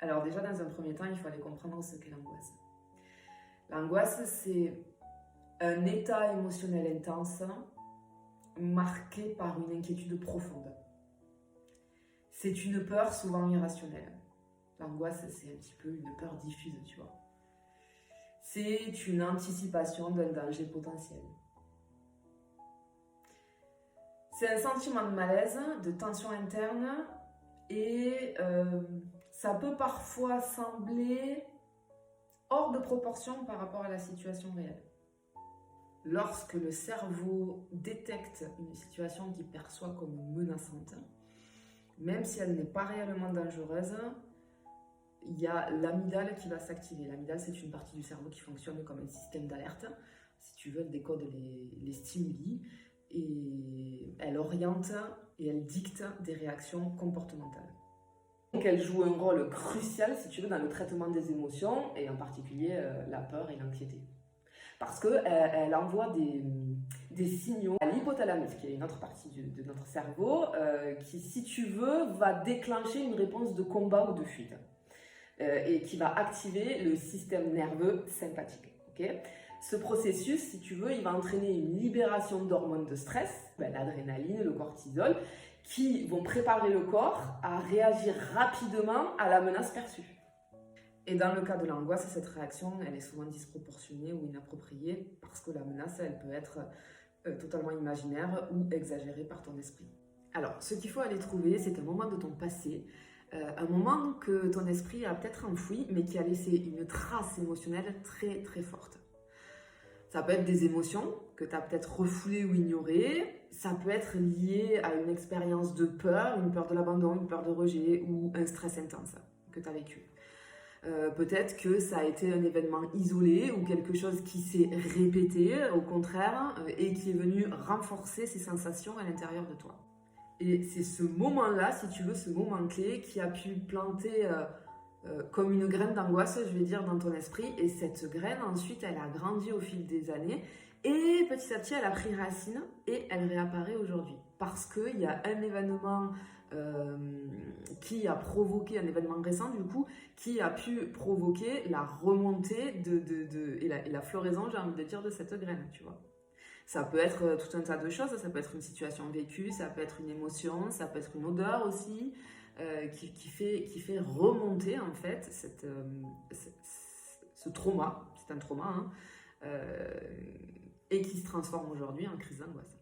Alors déjà, dans un premier temps, il faut aller comprendre ce qu'est l'angoisse. L'angoisse, c'est un état émotionnel intense marqué par une inquiétude profonde. C'est une peur souvent irrationnelle. L'angoisse, c'est un petit peu une peur diffuse, tu vois. C'est une anticipation d'un danger potentiel. C'est un sentiment de malaise, de tension interne et ça peut parfois sembler hors de proportion par rapport à la situation réelle. Lorsque le cerveau détecte une situation qu'il perçoit comme menaçante, même si elle n'est pas réellement dangereuse, il y a l'amygdale qui va s'activer. L'amygdale, c'est une partie du cerveau qui fonctionne comme un système d'alerte. Si tu veux, elle décode les stimuli et elle oriente et elle dicte des réactions comportementales. Donc elle joue un rôle crucial, si tu veux, dans le traitement des émotions et en particulier la peur et l'anxiété. Parce qu'elle envoie des signaux à l'hypothalamus, qui est une autre partie de notre cerveau, qui, si tu veux, va déclencher une réponse de combat ou de fuite. Et qui va activer le système nerveux sympathique. Okay, ce processus, si tu veux, il va entraîner une libération d'hormones de stress, l'adrénaline, le cortisol, qui vont préparer le corps à réagir rapidement à la menace perçue. Et dans le cas de l'angoisse, cette réaction, elle est souvent disproportionnée ou inappropriée parce que la menace, elle peut être totalement imaginaire ou exagérée par ton esprit. Alors, ce qu'il faut aller trouver, c'est un moment de ton passé, un moment que ton esprit a peut-être enfoui, mais qui a laissé une trace émotionnelle très très forte. Ça peut être des émotions que tu as peut-être refoulées ou ignorées, ça peut être lié à une expérience de peur, une peur de l'abandon, une peur de rejet ou un stress intense que tu as vécu. Peut-être que ça a été un événement isolé ou quelque chose qui s'est répété, au contraire, et qui est venu renforcer ces sensations à l'intérieur de toi. Et c'est ce moment-là, si tu veux, ce moment clé qui a pu planter comme une graine d'angoisse, je vais dire, dans ton esprit. Et cette graine, ensuite, elle a grandi au fil des années. Et petit à petit, elle a pris racine et elle réapparaît aujourd'hui. Parce qu'il y a un événement qui a provoqué, un événement récent du coup, qui a pu provoquer la remontée et la floraison, j'ai envie de dire, de cette graine, tu vois. Ça peut être tout un tas de choses, ça peut être une situation vécue, ça peut être une émotion, ça peut être une odeur aussi, qui fait remonter en fait ce trauma, c'est un trauma, hein, et qui se transforme aujourd'hui en crise d'angoisse.